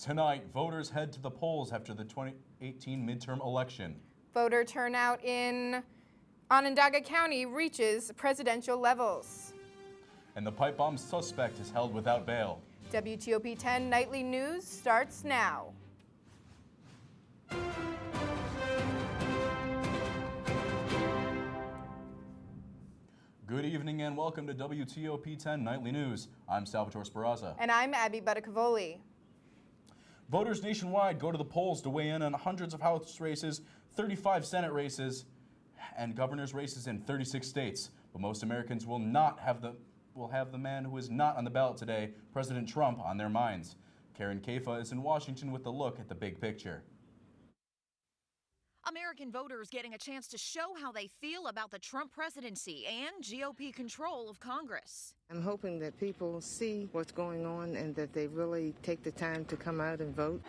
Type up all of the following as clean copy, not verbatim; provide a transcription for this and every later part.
Tonight, voters head to the polls after the 2018 midterm election. Voter turnout in Onondaga County reaches presidential levels. And the pipe bomb suspect is held without bail. WTOP 10 Nightly News starts now. Good evening and welcome to WTOP 10 Nightly News. I'm Salvatore Sperazza. And I'm Abby Buttacavoli. Voters nationwide go to the polls to weigh in on hundreds of House races, 35 Senate races, and governor's races in 36 states. But most Americans will have the man who is not on the ballot today, President Trump, on their minds. Karen Kafa is in Washington with a look at the big picture. American voters getting a chance to show how they feel about the Trump presidency and GOP control of Congress. I'm hoping that people see what's going on and that they really take the time to come out and vote.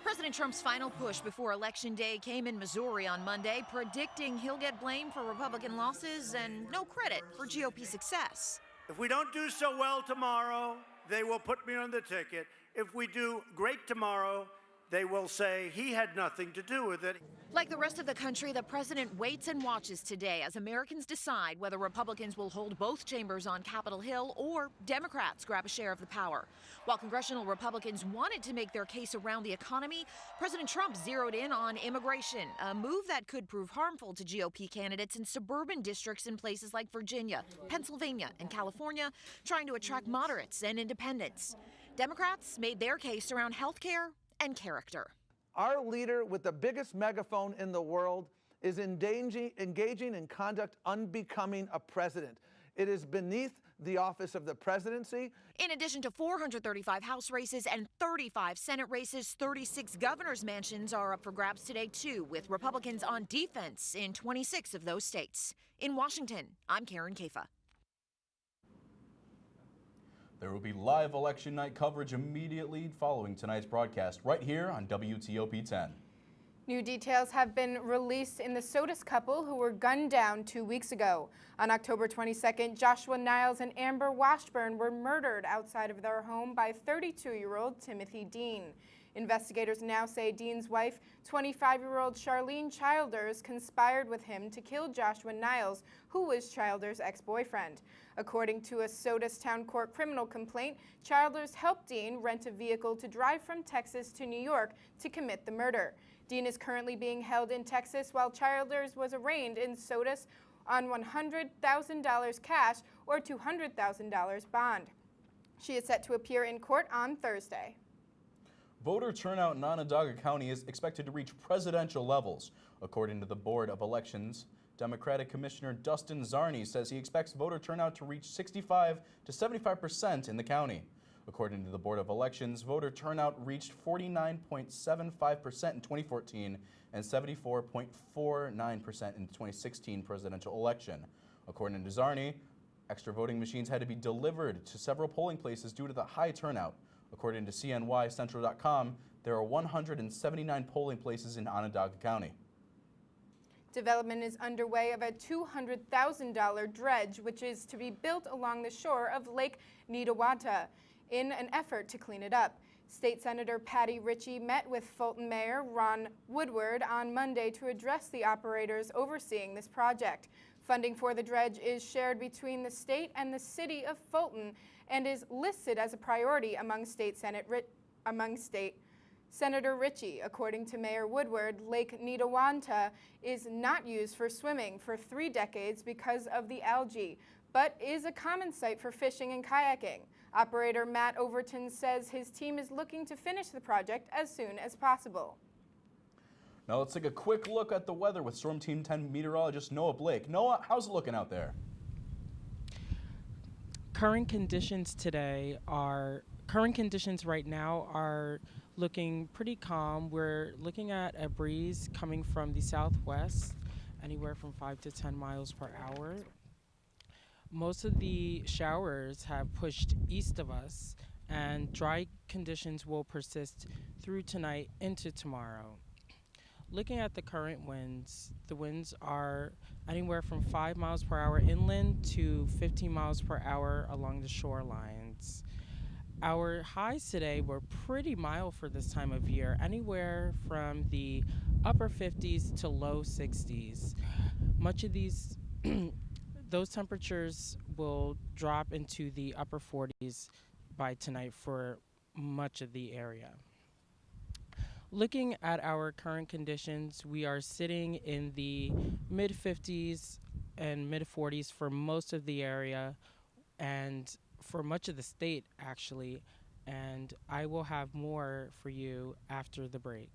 President Trump's final push before Election Day came in Missouri on Monday, predicting he'll get blamed for Republican losses and no credit for GOP success. If we don't do so well tomorrow, they will put me on the ticket. If we do great tomorrow, they will say he had nothing to do with it. Like the rest of the country, the president waits and watches today as Americans decide whether Republicans will hold both chambers on Capitol Hill or Democrats grab a share of the power. While congressional Republicans wanted to make their case around the economy, President Trump zeroed in on immigration, a move that could prove harmful to GOP candidates in suburban districts in places like Virginia, Pennsylvania, and California, trying to attract moderates and independents. Democrats made their case around health care and character. Our leader with the biggest megaphone in the world is engaging in conduct unbecoming a president. It is beneath the office of the presidency. In addition to 435 House races and 35 Senate races, 36 governor's mansions are up for grabs today, too, with Republicans on defense in 26 of those states. In Washington, I'm Karen Kafa. There will be live election night coverage immediately following tonight's broadcast right here on WTOP 10. New details have been released in the Sodas couple who were gunned down 2 weeks ago. On October 22nd, Joshua Niles and Amber Washburn were murdered outside of their home by 32-year-old Timothy Dean. Investigators now say Dean's wife, 25-year-old Charlene Childers, conspired with him to kill Joshua Niles, who was Childers' ex-boyfriend. According to a Sodas Town Court criminal complaint, Childers helped Dean rent a vehicle to drive from Texas to New York to commit the murder. Dean is currently being held in Texas while Childers was arraigned in Sodas on $100,000 cash or $200,000 bond. She is set to appear in court on Thursday. Voter turnout in Onondaga County is expected to reach presidential levels. According to the Board of Elections, Democratic Commissioner Dustin Zarney says he expects voter turnout to reach 65 to 75% in the county. According to the Board of Elections, voter turnout reached 49.75% in 2014 and 74.49% in the 2016 presidential election. According to Zarney, extra voting machines had to be delivered to several polling places due to the high turnout. According to CNYCentral.com, there are 179 polling places in Onondaga County. Development is underway of a $200,000 dredge, which is to be built along the shore of Lake Netawata in an effort to clean it up. State Senator Patty Ritchie met with Fulton Mayor Ron Woodward on Monday to address the operators overseeing this project. Funding for the dredge is shared between the state and the city of Fulton and is listed as a priority among Senator Ritchie. According to Mayor Woodward, Lake Netawata is not used for swimming for 3 decades because of the algae, but is a common site for fishing and kayaking. Operator Matt Overton says his team is looking to finish the project as soon as possible. Now let's take a quick look at the weather with Storm Team 10 meteorologist Noah Blake. Noah, how's it looking out there? Current conditions right now are looking pretty calm. We're looking at a breeze coming from the southwest, anywhere from 5 to 10 miles per hour. Most of the showers have pushed east of us, and dry conditions will persist through tonight into tomorrow. Looking at the current winds, the winds are anywhere from 5 miles per hour inland to 15 miles per hour along the shorelines. Our highs today were pretty mild for this time of year, anywhere from the upper 50s to low 60s. Much of these, those temperatures will drop into the upper 40s by tonight for much of the area. Looking at our current conditions, we are sitting in the mid 50s and mid 40s for most of the area and for much of the state, actually. And I will have more for you after the break.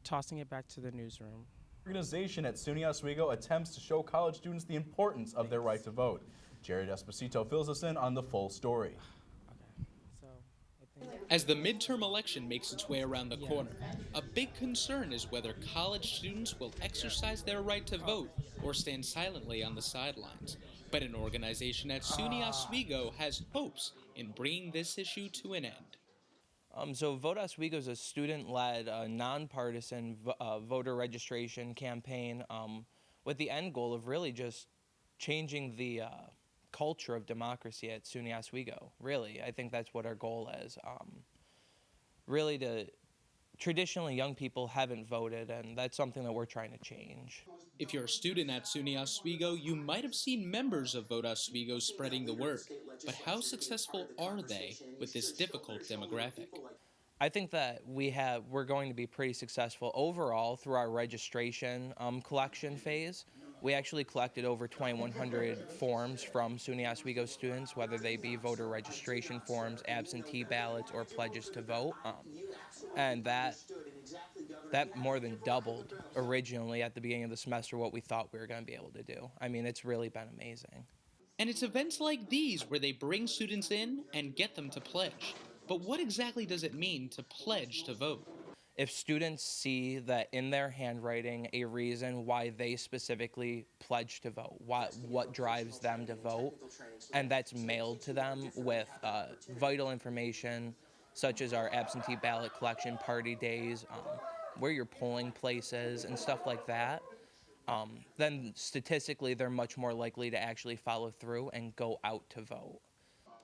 Tossing it back to the newsroom. Organization at SUNY Oswego attempts to show college students the importance of their right to vote. Jared Esposito fills us in on the full story. As the midterm election makes its way around the corner, a big concern is whether college students will exercise their right to vote or stand silently on the sidelines. But an organization at SUNY Oswego has hopes in bringing this issue to an end. So Vote Oswego is a student-led, nonpartisan voter registration campaign with the end goal of really just changing the culture of democracy at SUNY Oswego. Really, I think that's what our goal is. Traditionally, young people haven't voted, and that's something that we're trying to change. If you're a student at SUNY Oswego, you might have seen members of Vote Oswego spreading the word. But how successful are they with this difficult demographic? I think that we're going to be pretty successful overall through our registration collection phase. We actually collected over 2,100 forms from SUNY Oswego students, whether they be voter registration forms, absentee ballots, or pledges to vote. And that more than doubled originally at the beginning of the semester what we thought we were going to be able to do. I mean, it's really been amazing. And it's events like these where they bring students in and get them to pledge. But what exactly does it mean to pledge to vote? If students see that in their handwriting a reason why they specifically pledge to vote, what drives them to vote, and that's mailed to them with vital information such as our absentee ballot collection party days, where your polling place is, and stuff like that, then statistically they're much more likely to actually follow through and go out to vote.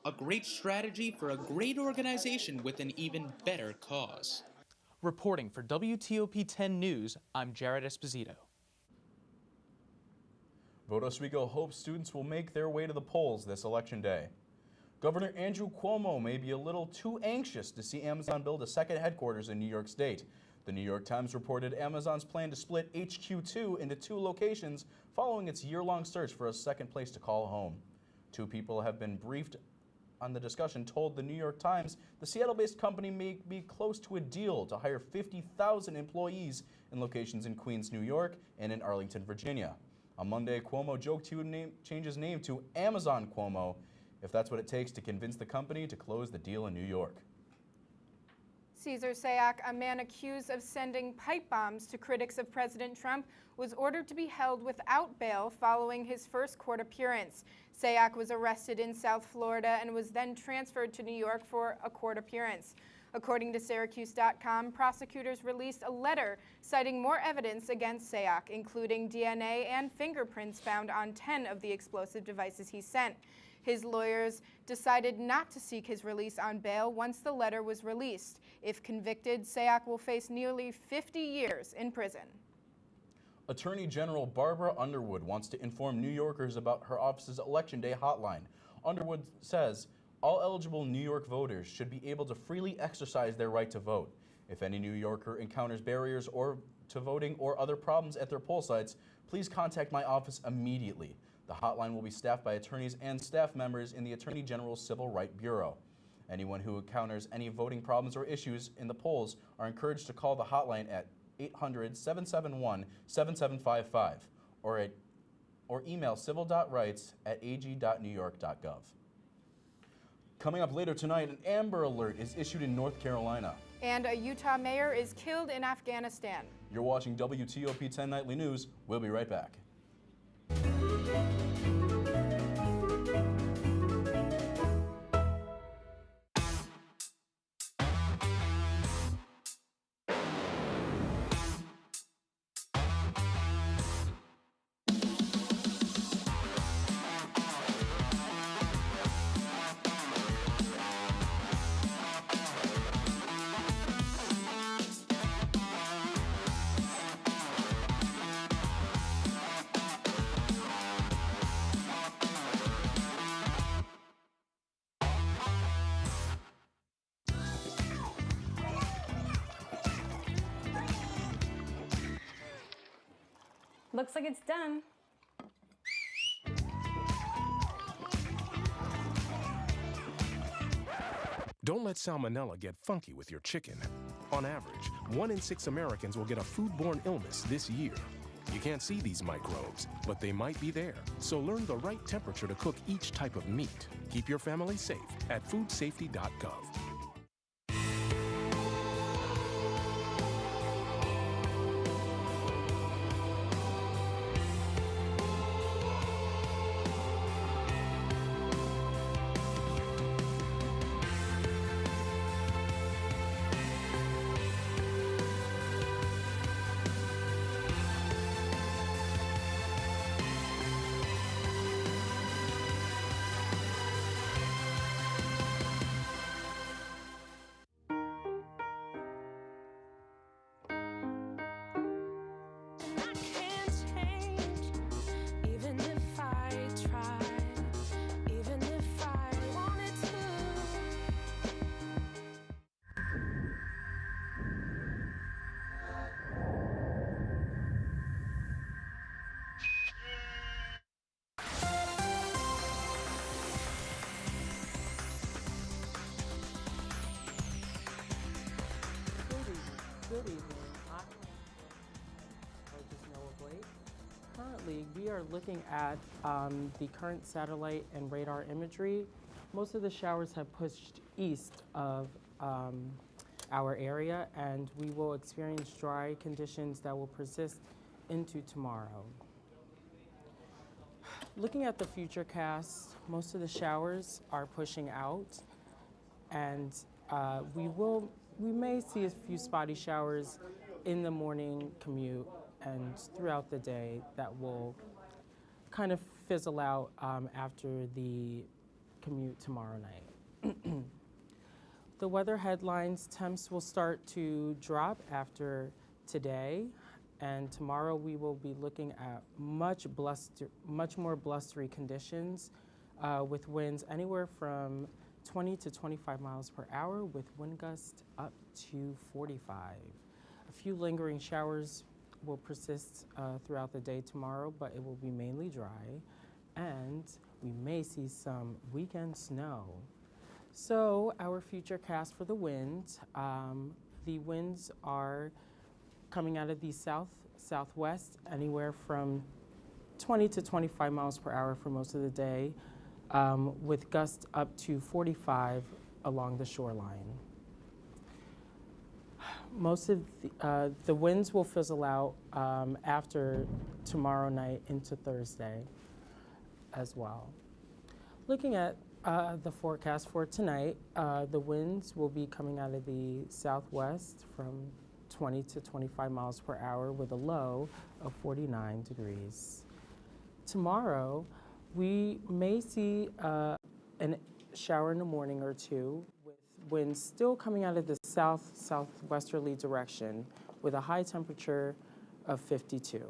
A great strategy for a great organization with an even better cause. Reporting for WTOP 10 News, I'm Jared Esposito. Vote Oswego hopes students will make their way to the polls this election day. Governor Andrew Cuomo may be a little too anxious to see Amazon build a second headquarters in New York State. The New York Times reported Amazon's plan to split HQ2 into 2 locations following its year-long search for a second place to call home. 2 people have been briefed on the discussion told the New York Times the Seattle-based company may be close to a deal to hire 50,000 employees in locations in Queens, New York, and in Arlington, Virginia. On Monday, Cuomo joked he would change his name to Amazon Cuomo if that's what it takes to convince the company to close the deal in New York. Cesar Sayak, a man accused of sending pipe bombs to critics of President Trump, was ordered to be held without bail following his first court appearance. Sayak was arrested in South Florida and was then transferred to New York for a court appearance. According to Syracuse.com, prosecutors released a letter citing more evidence against Sayak, including DNA and fingerprints found on 10 of the explosive devices he sent. His lawyers decided not to seek his release on bail once the letter was released. If convicted, Sayak will face nearly 50 years in prison. Attorney General Barbara Underwood wants to inform New Yorkers about her office's Election Day hotline. Underwood says all eligible New York voters should be able to freely exercise their right to vote. If any New Yorker encounters barriers to voting or other problems at their poll sites, please contact my office immediately. The hotline will be staffed by attorneys and staff members in the Attorney General's Civil Rights Bureau. Anyone who encounters any voting problems or issues in the polls are encouraged to call the hotline at 800-771-7755 or email civil.rights@ag.newyork.gov. Coming up later tonight, an Amber Alert is issued in North Carolina. And a Utah mayor is killed in Afghanistan. You're watching WTOP 10 Nightly News. We'll be right back. Looks like it's done. Don't let salmonella get funky with your chicken. On average, 1 in 6 Americans will get a foodborne illness this year. You can't see these microbes, but they might be there. So learn the right temperature to cook each type of meat. Keep your family safe at foodsafety.gov. Good evening. I'm Noah Blake. Currently, we are looking at the current satellite and radar imagery. Most of the showers have pushed east of our area, and we will experience dry conditions that will persist into tomorrow. Looking at the futurecast, most of the showers are pushing out, and we may see a few spotty showers in the morning commute and throughout the day that will kind of fizzle out after the commute tomorrow night. The weather headlines: temps will start to drop after today, and tomorrow we will be looking at much more blustery conditions with winds anywhere from 20 to 25 miles per hour with wind gusts up to 45. A few lingering showers will persist throughout the day tomorrow, but it will be mainly dry, and we may see some weekend snow. So our future cast for the winds are coming out of the southwest, anywhere from 20 to 25 miles per hour for most of the day, with gusts up to 45 along the shoreline. Most of the winds will fizzle out after tomorrow night into Thursday as well. Looking at the forecast for tonight, the winds will be coming out of the southwest from 20 to 25 miles per hour with a low of 49 degrees. Tomorrow, we may see a shower in the morning or two, with winds still coming out of the southwesterly direction with a high temperature of 52.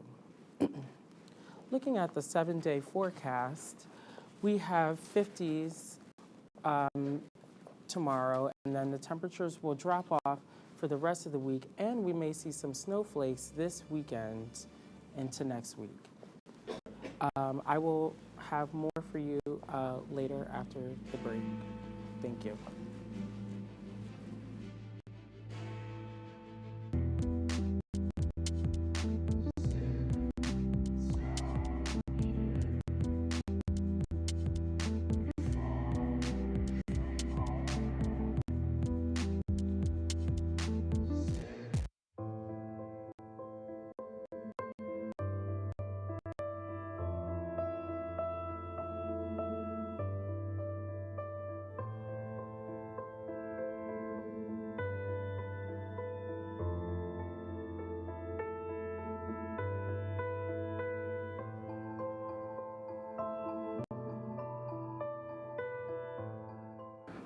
Looking at the 7-day forecast, we have 50s tomorrow, and then the temperatures will drop off for the rest of the week, and we may see some snowflakes this weekend into next week. I will have more for you later after the break. Thank you.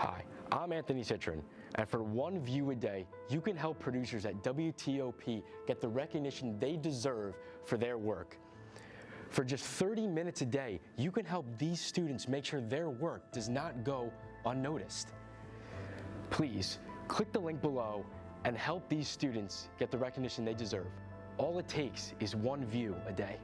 Hi, I'm Anthony Citron, and for one view a day, you can help producers at WTOP get the recognition they deserve for their work. For just 30 minutes a day, you can help these students make sure their work does not go unnoticed. Please, click the link below and help these students get the recognition they deserve. All it takes is one view a day.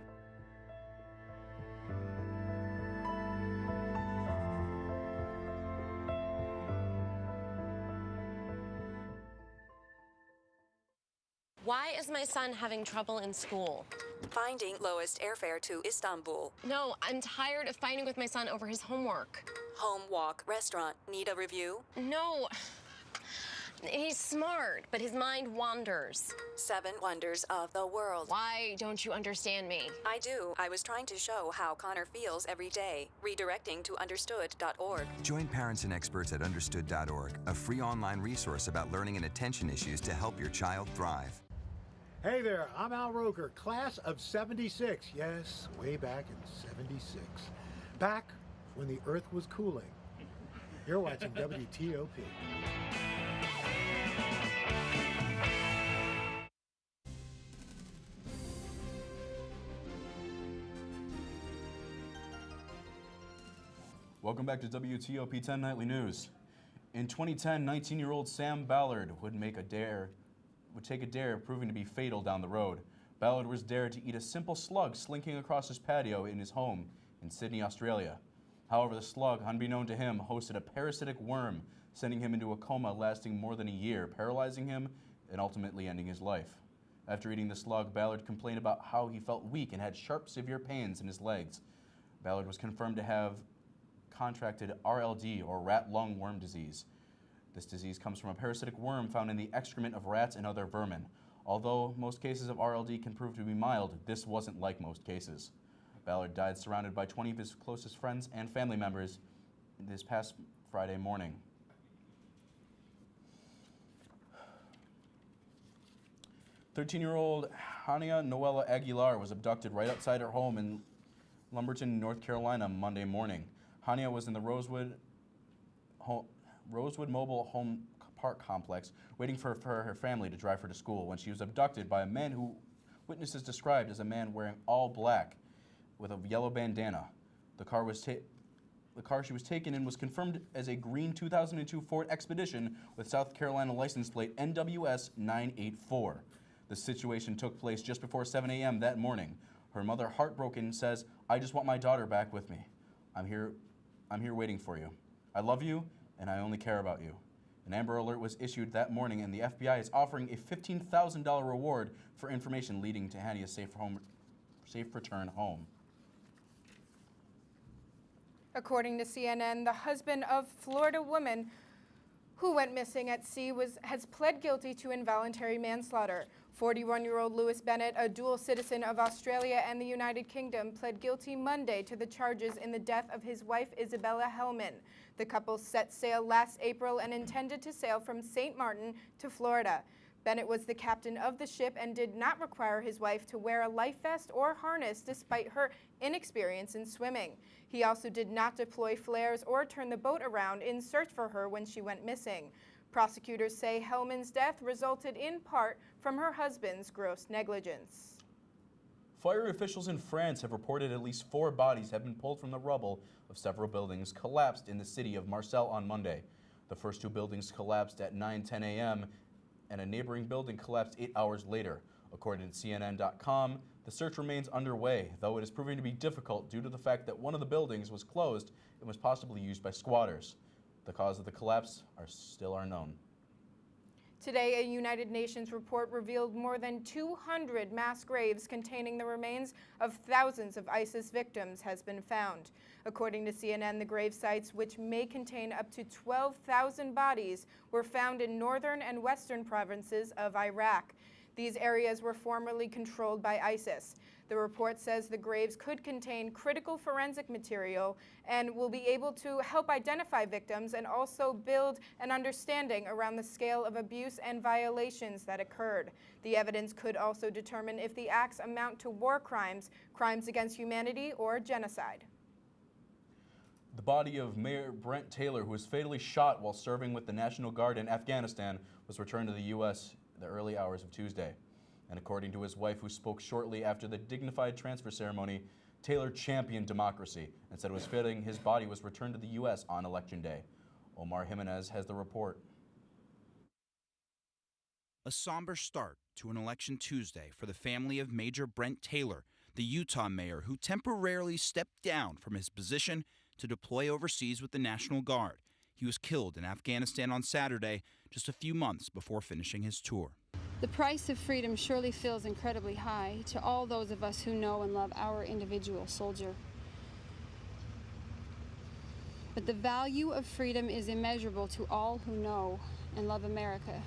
Why is my son having trouble in school? Finding lowest airfare to Istanbul. No, I'm tired of fighting with my son over his homework. Home, walk, restaurant. Need a review? No. He's smart, but his mind wanders. 7 wonders of the world. Why don't you understand me? I do. I was trying to show how Connor feels every day. Redirecting to understood.org. Join parents and experts at understood.org, a free online resource about learning and attention issues to help your child thrive. Hey there, I'm Al Roker, class of 76. Yes, way back in 76. Back when the earth was cooling. You're watching WTOP. Welcome back to WTOP 10 Nightly News. In 2010, 19-year-old Sam Ballard would take a dare proving to be fatal down the road. Ballard was dared to eat a simple slug slinking across his patio in his home in Sydney, Australia. However, the slug, unbeknown to him, hosted a parasitic worm, sending him into a coma lasting more than a year, paralyzing him and ultimately ending his life. After eating the slug, Ballard complained about how he felt weak and had sharp, severe pains in his legs. Ballard was confirmed to have contracted RLD, or rat lung worm disease. This disease comes from a parasitic worm found in the excrement of rats and other vermin. Although most cases of RLD can prove to be mild, this wasn't like most cases. Ballard died surrounded by 20 of his closest friends and family members this past Friday morning. "13-year-old Hania Noella Aguilar was abducted right outside her home in Lumberton, North Carolina, Monday morning. Hania was in the Rosewood Mobile Home Park Complex waiting for her family to drive her to school when she was abducted by a man who witnesses described as a man wearing all black with a yellow bandana. The car she was taken in was confirmed as a green 2002 Ford Expedition with South Carolina license plate NWS 984. The situation took place just before 7 a.m. that morning. Her mother, heartbroken, says, "I just want my daughter back with me. I'm here waiting for you. I love you, and I only care about you." An Amber Alert was issued that morning, and the FBI is offering a $15,000 reward for information leading to Hania's safe return home. According to CNN, the husband of Florida woman who went missing at sea has pled guilty to involuntary manslaughter. 41-year-old Lewis Bennett, a dual citizen of Australia and the United Kingdom, pled guilty Monday to the charges in the death of his wife, Isabella Hellman. The couple set sail last April and intended to sail from St. Martin to Florida. Bennett was the captain of the ship and did not require his wife to wear a life vest or harness despite her inexperience in swimming. He also did not deploy flares or turn the boat around in search for her when she went missing. Prosecutors say Hellman's death resulted in part from her husband's gross negligence. Fire officials in France have reported at least 4 bodies have been pulled from the rubble of several buildings collapsed in the city of Marseille on Monday. The first 2 buildings collapsed at 9:10 a.m. and a neighboring building collapsed 8 hours later. According to CNN.com, the search remains underway, though it is proving to be difficult due to the fact that one of the buildings was closed and was possibly used by squatters. The cause of the collapse are still unknown. Today, a United Nations report revealed more than 200 mass graves containing the remains of thousands of ISIS victims has been found. According to CNN, the grave sites, which may contain up to 12,000 bodies, were found in northern and western provinces of Iraq. These areas were formerly controlled by ISIS. The report says the graves could contain critical forensic material and will be able to help identify victims and also build an understanding around the scale of abuse and violations that occurred. The evidence could also determine if the acts amount to war crimes, crimes against humanity, or genocide. The body of Mayor Brent Taylor, who was fatally shot while serving with the National Guard in Afghanistan, was returned to the U.S. the early hours of Tuesday. And according to his wife, who spoke shortly after the dignified transfer ceremony, Taylor championed democracy and said it was fitting his body was returned to the U.S. on Election Day. Omar Jimenez has the report. A somber start to an election Tuesday for the family of Major Brent Taylor, the Utah mayor who temporarily stepped down from his position to deploy overseas with the National Guard. He was killed in Afghanistan on Saturday, just a few months before finishing his tour. The price of freedom surely feels incredibly high to all those of us who know and love our individual soldier. But the value of freedom is immeasurable to all who know and love America.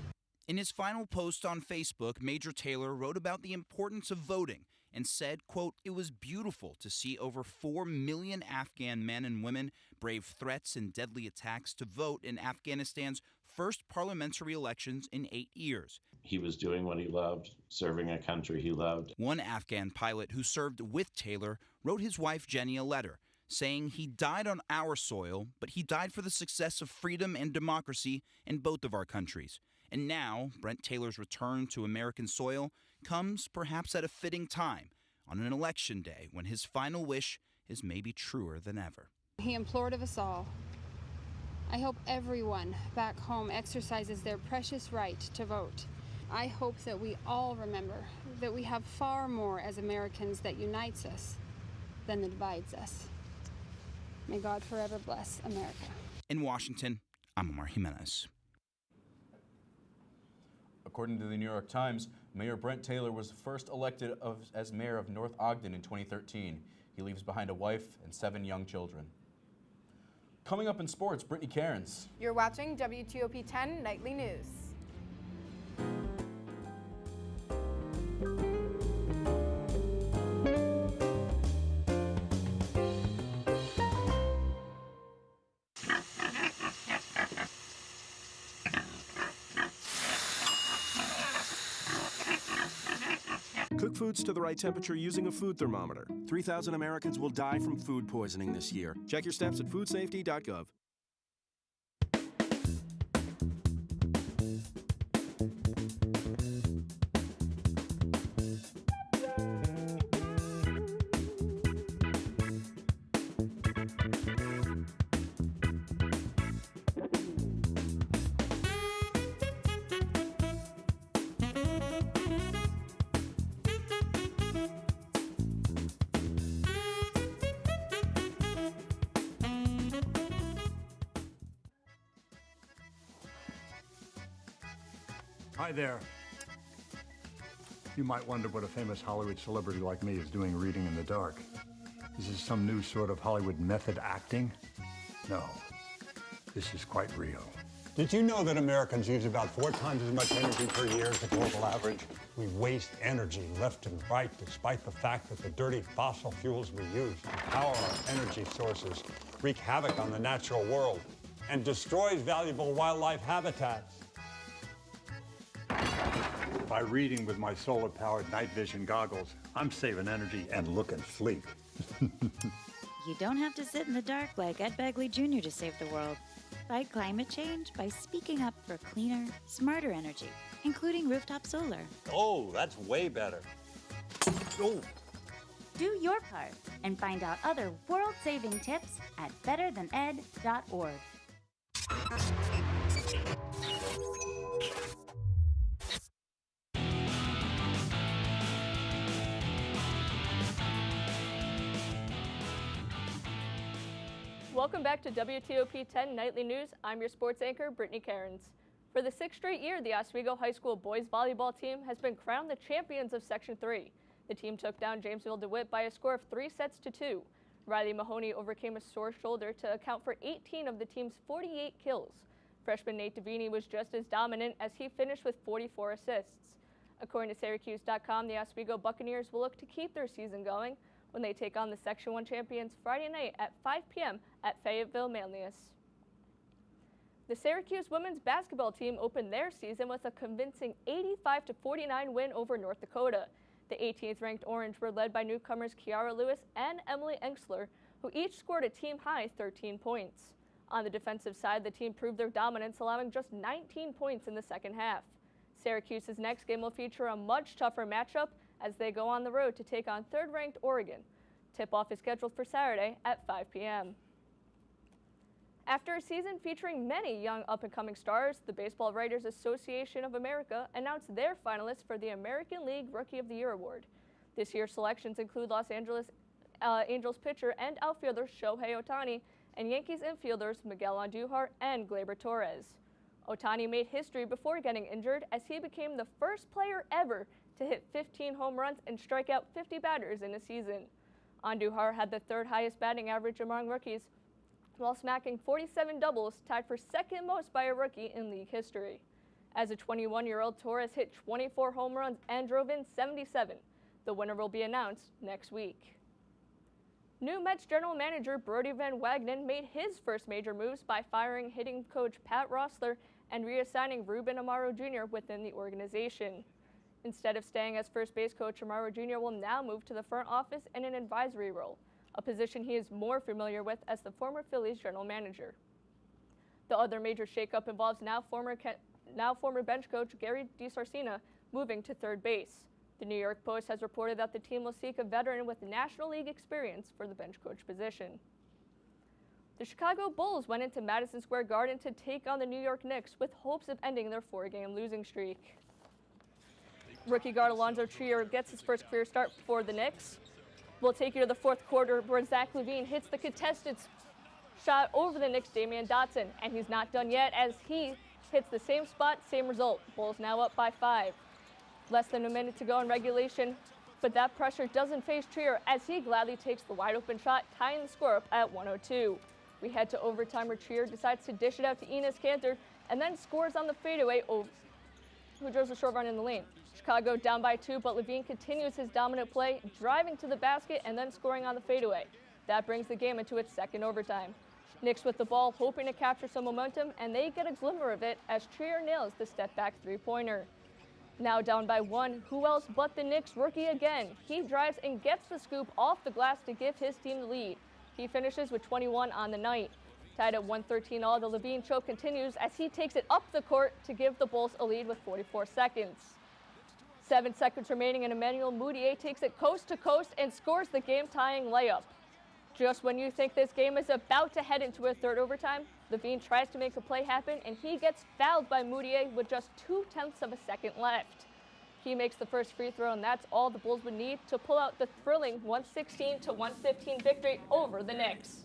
In his final post on Facebook, Major Taylor wrote about the importance of voting and said, quote, "It was beautiful to see over 4 million Afghan men and women brave threats and deadly attacks to vote in Afghanistan's first parliamentary elections in 8 years." He was doing what he loved, serving a country he loved. One Afghan pilot who served with Taylor wrote his wife Jenny a letter saying he died on our soil, but he died for the success of freedom and democracy in both of our countries. And now, Brent Taylor's return to American soil comes perhaps at a fitting time, on an election day when his final wish is maybe truer than ever. He implored of us all. I hope everyone back home exercises their precious right to vote. I hope that we all remember that we have far more as Americans that unites us than that divides us. May God forever bless America. In Washington, I'm Omar Jimenez. According to the New York Times, Mayor Brent Taylor was first elected as mayor of North Ogden in 2013. He leaves behind a wife and 7 young children. Coming up in sports, Brittany Cairns. You're watching WTOP 10 Nightly News. Cook foods to the right temperature using a food thermometer. 3,000 Americans will die from food poisoning this year. Check your steps at foodsafety.gov. Hi there. You might wonder what a famous Hollywood celebrity like me is doing reading in the dark. Is this some new sort of Hollywood method acting? No, this is quite real. Did you know that Americans use about 4 times as much energy per year as the global average? We waste energy left and right, despite the fact that the dirty fossil fuels we use to power our energy sources wreak havoc on the natural world and destroys valuable wildlife habitats. By reading with my solar-powered night vision goggles, I'm saving energy and looking sleek. You don't have to sit in the dark like Ed Begley Jr. to save the world. Fight climate change by speaking up for cleaner, smarter energy, including rooftop solar. Oh, that's way better. Oh. Do your part and find out other world-saving tips at betterthaned.org. Welcome back to WTOP 10 Nightly News. I'm your sports anchor, Brittany Cairns. For the 6th straight year, the Oswego High School boys volleyball team has been crowned the champions of Section 3. The team took down Jamesville DeWitt by a score of 3-2. Riley Mahoney overcame a sore shoulder to account for 18 of the team's 48 kills. Freshman Nate Davini was just as dominant as he finished with 44 assists. According to Syracuse.com, the Oswego Buccaneers will look to keep their season going when they take on the Section 1 champions Friday night at 5 p.m. at Fayetteville Manlius. The Syracuse women's basketball team opened their season with a convincing 85-49 win over North Dakota. The 18th ranked Orange were led by newcomers Kiara Lewis and Emily Engstler, who each scored a team-high 13 points. On the defensive side, the team proved their dominance, allowing just 19 points in the second half. Syracuse's next game will feature a much tougher matchup as they go on the road to take on third-ranked Oregon. Tip-off is scheduled for Saturday at 5 p.m. After a season featuring many young up-and-coming stars, the Baseball Writers Association of America announced their finalists for the American League Rookie of the Year award. This year's selections include Los Angeles Angels pitcher and outfielder Shohei Ohtani and Yankees infielders Miguel Andujar and Gleyber Torres. Ohtani made history before getting injured as he became the first player ever to hit 15 home runs and strike out 50 batters in a season. Andujar had the third highest batting average among rookies, while smacking 47 doubles, tied for second most by a rookie in league history. As a 21-year-old, Torres hit 24 home runs and drove in 77. The winner will be announced next week. New Mets general manager Brodie Van Wagenen made his first major moves by firing hitting coach Pat Roessler and reassigning Ruben Amaro Jr. within the organization. Instead of staying as first base coach, Amaro Jr. will now move to the front office in an advisory role, a position he is more familiar with as the former Phillies general manager. The other major shakeup involves now former bench coach Gary DiSarcina moving to third base. The New York Post has reported that the team will seek a veteran with National League experience for the bench coach position. The Chicago Bulls went into Madison Square Garden to take on the New York Knicks with hopes of ending their 4-game losing streak. Rookie guard Alonzo Trier gets his first career start for the Knicks. We'll take you to the fourth quarter where Zach LaVine hits the contested shot over the Knicks' Damian Dotson, and he's not done yet as he hits the same spot, same result. Bulls now up by 5. Less than a minute to go in regulation, but that pressure doesn't phase Trier as he gladly takes the wide open shot, tying the score up at 102. We head to overtime where Trier decides to dish it out to Enes Kanter and then scores on the fadeaway, who draws a short run in the lane. Chicago down by 2, but LaVine continues his dominant play, driving to the basket and then scoring on the fadeaway. That brings the game into its second overtime. Knicks with the ball, hoping to capture some momentum, and they get a glimmer of it as Trier nails the step-back three-pointer. Now down by 1, who else but the Knicks rookie again? He drives and gets the scoop off the glass to give his team the lead. He finishes with 21 on the night. Tied at 113 all, the LaVine show continues as he takes it up the court to give the Bulls a lead with 44 seconds. 7 seconds remaining and Emmanuel Mudiay takes it coast to coast and scores the game-tying layup. Just when you think this game is about to head into a third overtime, LaVine tries to make a play happen and he gets fouled by Mudiay with just 0.2 of a second left. He makes the first free throw and that's all the Bulls would need to pull out the thrilling 116-115 victory over the Knicks.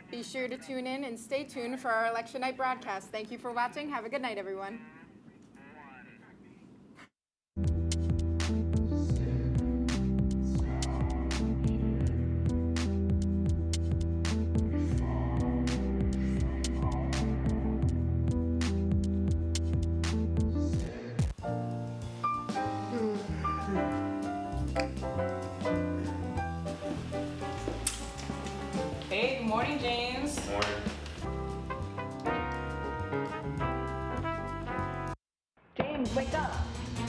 Be sure to tune in and stay tuned for our election night broadcast. Thank you for watching. Have a good night, everyone. Hey, good morning, James. Morning. James, wake up.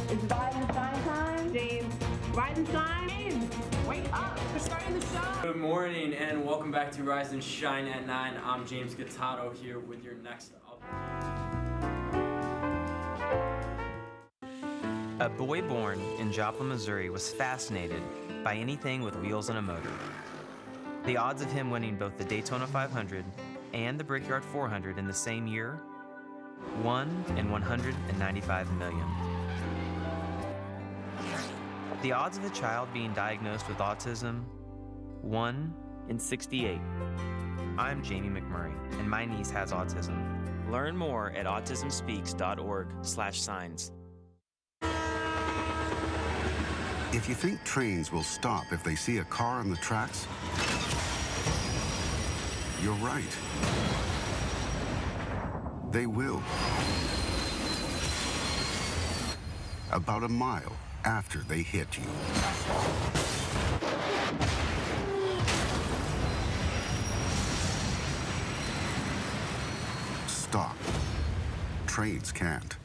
It's Rise and Shine time. James, Rise and Shine. James, wake up. We're starting the show. Good morning and welcome back to Rise and Shine at 9. I'm James Gattato here with your next update. A boy born in Joplin, Missouri was fascinated by anything with wheels and a motor. The odds of him winning both the Daytona 500 and the Brickyard 400 in the same year? 1 in 195 million. The odds of a child being diagnosed with autism? 1 in 68. I'm Jamie McMurray, and my niece has autism. Learn more at autismspeaks.org/signs. If you think trains will stop if they see a car on the tracks, you're right. They will. About a mile after they hit you. Stop. Trains can't.